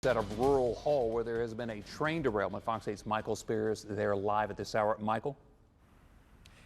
Out of Rural Hall, where there has been a train derailment. Fox 8's Michael Spears there live at this hour. Michael?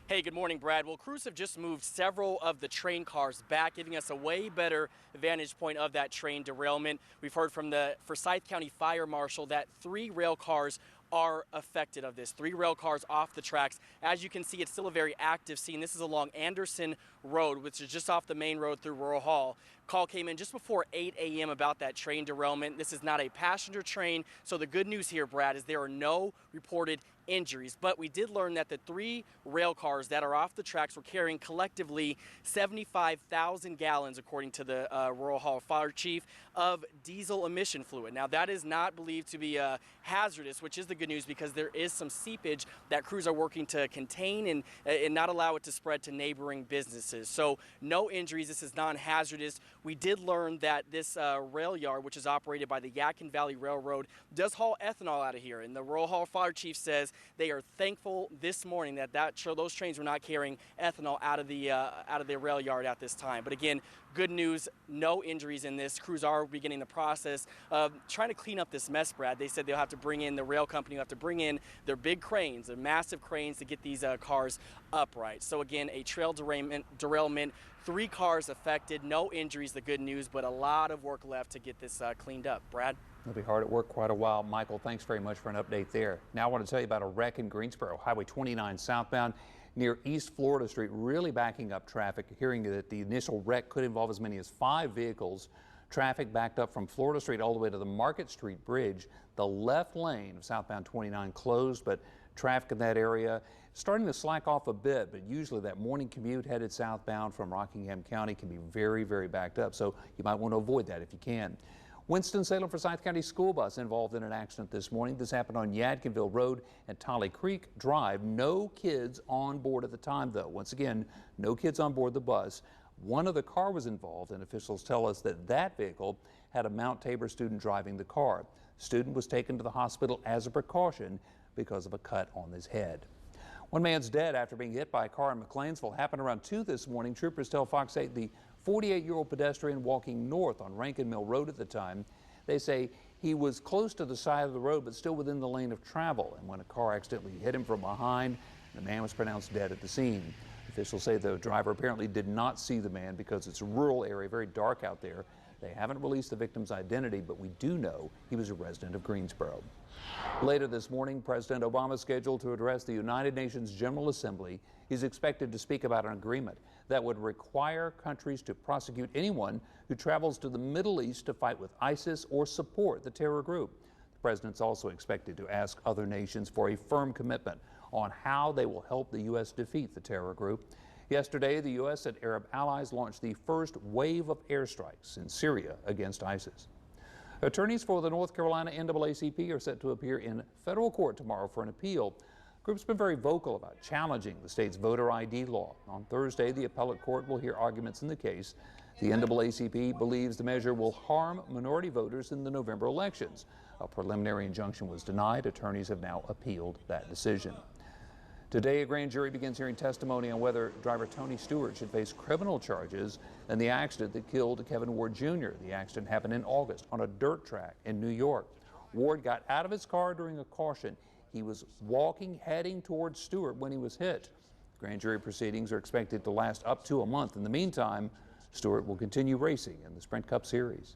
Hey, good morning, Brad. Well, crews have just moved several of the train cars back, giving us a way better vantage point of that train derailment. We've heard from the Forsyth County Fire Marshal that 3 rail cars are affected of this. 3 rail cars off the tracks. As you can see, it's still a very active scene. This is along Anderson Road, which is just off the main road through Rural Hall. Call came in just before 8 a.m. about that train derailment. This is not a passenger train, so the good news here, Brad, is there are no reported injuries. But we did learn that the 3 rail cars that are off the tracks were carrying collectively 75,000 gallons, according to the Rural Hall Fire Chief, of diesel emission fluid. Now, that is not believed to be hazardous, which is the good news because there is some seepage that crews are working to contain and not allow it to spread to neighboring businesses. So no injuries. This is non-hazardous. We did learn that this rail yard, which is operated by the Yadkin Valley Railroad, does haul ethanol out of here. And the Rural Hall Fire Chief says they are thankful this morning that those trains were not carrying ethanol out of the rail yard at this time. But again, good news, no injuries in this. Crews are beginning the process of trying to clean up this mess, Brad. They said they'll have to bring in, the rail company will have to bring in their big cranes, their massive cranes to get these cars upright. So again, a trail derailment, 3 cars affected, no injuries, the good news, but a lot of work left to get this cleaned up. Brad? It'll be hard at work quite a while. Michael, thanks very much for an update there. Now I want to tell you about a wreck in Greensboro, Highway 29 southbound near East Florida Street, really backing up traffic. Hearing that the initial wreck could involve as many as 5 vehicles. Traffic backed up from Florida Street all the way to the Market Street Bridge. The left lane of southbound 29 closed, but traffic in that area starting to slack off a bit, but usually that morning commute headed southbound from Rockingham County can be very, very backed up, so you might want to avoid that if you can. Winston-Salem Forsyth County school bus involved in an accident this morning. This happened on Yadkinville Road and Tolly Creek Drive. No kids on board at the time, though. Once again, no kids on board the bus. One other car was involved, and officials tell us that that vehicle had a Mount Tabor student driving the car. Student was taken to the hospital as a precaution because of a cut on his head. One man's dead after being hit by a car in McLeansville. Happened around 2 this morning. Troopers tell Fox 8 the 48-year-old pedestrian walking north on Rankin Mill Road at the time. They say he was close to the side of the road but still within the lane of travel, and when a car accidentally hit him from behind, the man was pronounced dead at the scene. Officials say the driver apparently did not see the man because it's a rural area, very dark out there. They haven't released the victim's identity, but we do know he was a resident of Greensboro. Later this morning, President Obama is scheduled to address the United Nations General Assembly. He's expected to speak about an agreement that would require countries to prosecute anyone who travels to the Middle East to fight with ISIS or support the terror group. The president's also expected to ask other nations for a firm commitment on how they will help the U.S. defeat the terror group. Yesterday, the U.S. and Arab allies launched the first wave of airstrikes in Syria against ISIS. Attorneys for the North Carolina NAACP are set to appear in federal court tomorrow for an appeal. The group's been very vocal about challenging the state's voter ID law. On Thursday, the appellate court will hear arguments in the case. The NAACP believes the measure will harm minority voters in the November elections. A preliminary injunction was denied. Attorneys have now appealed that decision. Today, a grand jury begins hearing testimony on whether driver Tony Stewart should face criminal charges in the accident that killed Kevin Ward Jr. The accident happened in August on a dirt track in New York. Ward got out of his car during a caution. He was walking, heading towards Stewart when he was hit. Grand jury proceedings are expected to last up to a month. In the meantime, Stewart will continue racing in the Sprint Cup Series.